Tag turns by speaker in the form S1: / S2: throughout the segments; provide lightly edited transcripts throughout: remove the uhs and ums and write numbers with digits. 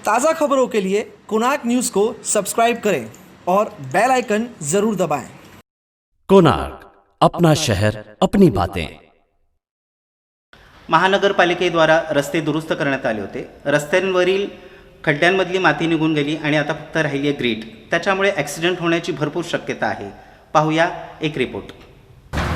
S1: ताज़ा खबरों के लिए कोणार्क न्यूज़ को सब्सक्राइब करें और बेल आइकन जरूर दबाएं।
S2: कोणार्क, अपना शहर अपनी बातें।
S3: महानगरपालिकेद्वारा रस्ते दुरुस्त करण्यात आले होते। रस्त्यांवरील खड्ड्यांमधली माती निघून गेली आणि आता फक्त राहिली आहे ग्रीट। त्याच्यामुळे ॲक्सिडेंट होण्याची भरपूर शक्यता आहे। पाहूया एक रिपोर्ट।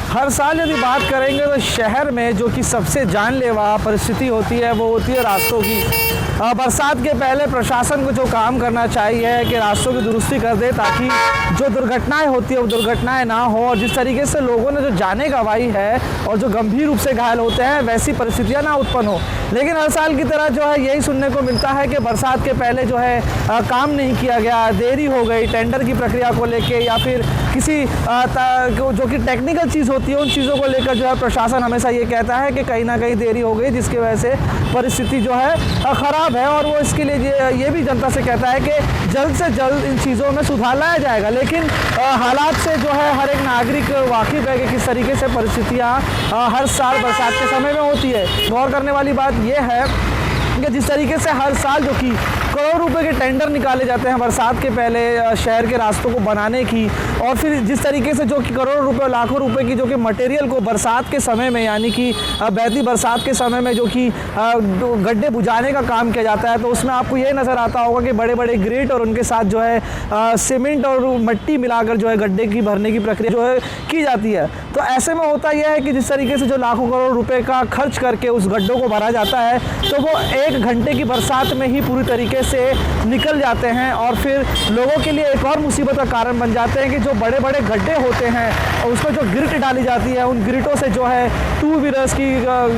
S4: हर साल यदि बात करेंगे तो शहर में जो कि सबसे जानलेवा परिस्थिति होती है वो होती है रास्तों की। बरसात के पहले प्रशासन को जो काम करना चाहिए है कि रास्तों की दुरुस्ती कर दे ताकि जो दुर्घटनाएं होती है वो दुर्घटनाएं ना हो, और जिस तरीके से लोगों ने जो जाने गंवाई है और जो गंभीर रूप से घायल होते हैं वैसी परिस्थितियां ना उत्पन्न हो। लेकिन हर साल की तरह जो है यही सुनने को मिलता है कि बरसात के पहले जो है काम नहीं किया गया, देरी हो गई टेंडर की प्रक्रिया को लेके, या फिर किसी जो कि टेक्निकल चीज़ होती है उन चीज़ों को लेकर जो है प्रशासन हमेशा ये कहता है कि कहीं ना कहीं देरी हो गई, जिसकी वजह से परिस्थिति जो है ख़राब है। और वो इसके लिए ये भी जनता से कहता है कि जल्द से जल्द इन चीज़ों में सुधार लाया जाएगा। लेकिन हालात से जो है हर एक नागरिक वाकिफ़ है कि किस तरीके से परिस्थितियाँ हर साल बरसात के समय में होती है। गौर करने वाली बात यह है कि जिस तरीके से हर साल जो कि करोड़ रुपए के टेंडर निकाले जाते हैं बरसात के पहले शहर के रास्तों को बनाने की, और फिर जिस तरीके से जो कि करोड़ रुपए लाखों रुपए की जो कि मटेरियल को बरसात के समय में यानी कि बहती बरसात के समय में जो कि गड्ढे बुझाने का काम किया जाता है, तो उसमें आपको ये नज़र आता होगा कि बड़े बड़े ग्रेट और उनके साथ जो है सीमेंट और मट्टी मिलाकर जो है गड्ढे की भरने की प्रक्रिया जो है की जाती है। तो ऐसे में होता यह है कि जिस तरीके से जो लाखों करोड़ रुपए का खर्च करके उस गड्ढों को भरा जाता है तो वो 1 घंटे की बरसात में ही पूरी तरीके से निकल जाते हैं, और फिर लोगों के लिए एक और मुसीबत का कारण बन जाते हैं कि जो बड़े बड़े गड्ढे होते हैं और उसमें जो गिरट डाली जाती है उन गिरटों से जो है 2 व्हीलर्स की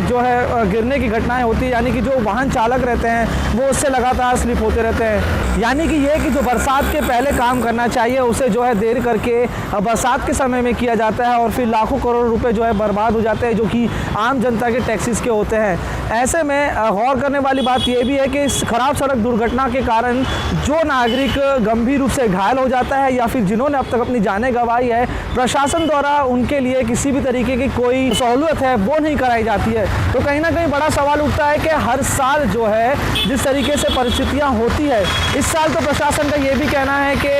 S4: जो है गिरने की घटनाएं होती है, यानी कि जो वाहन चालक रहते हैं वो उससे लगातार स्लिप होते रहते हैं। यानी कि ये कि जो बरसात के पहले काम करना चाहिए उसे जो है देर करके बरसात के समय में किया जाता है, और फिर लाखों करोड़ रुपए जो है बर्बाद हो जाते हैं जो कि आम जनता के टैक्सेस के होते हैं। ऐसे में गौर करने वाली बात यह भी है कि इस खराब सड़क दुर्घटना के कारण जो नागरिक गंभीर रूप से घायल हो जाता है या फिर जिन्होंने अब तक अपनी जानें गंवाई है, प्रशासन द्वारा उनके लिए किसी भी तरीके की कोई सहूलियत है वो नहीं कराई जाती है। तो कहीं ना कहीं बड़ा सवाल उठता है कि हर साल जो है जिस तरीके से परिस्थितियाँ होती है, इस साल तो प्रशासन का ये भी कहना है कि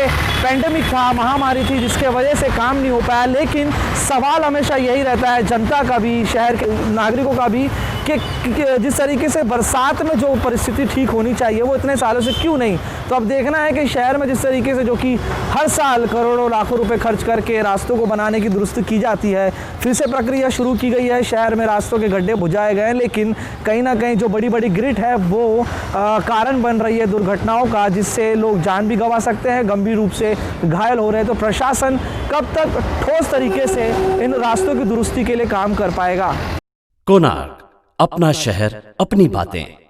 S4: पेंडेमिक था, महामारी थी जिसके वजह से काम नहीं हो पाया। लेकिन सवाल हमेशा यही रहता है जनता का भी, शहर के नागरिकों का भी, कि जिस तरीके से बरसात में जो परिस्थिति ठीक होनी चाहिए वो इतने सालों से क्यों नहीं। तो अब देखना है कि शहर में जिस तरीके से जो कि हर साल करोड़ों लाखों रुपए खर्च करके रास्तों को बनाने की दुरुस्ती की जाती है, फिर से प्रक्रिया शुरू की गई है, शहर में रास्तों के गड्ढे बुझाए गए हैं, लेकिन कहीं ना कहीं जो बड़ी बड़ी ग्रिट है वो कारण बन रही है दुर्घटनाओं का, जिससे लोग जान भी गंवा सकते हैं, गंभीर रूप से घायल हो रहे हैं। तो प्रशासन कब तक ठोस तरीके से इन रास्तों की दुरुस्ती के लिए काम कर पाएगा।
S2: कोणार्क, अपना शहर अपनी बातें।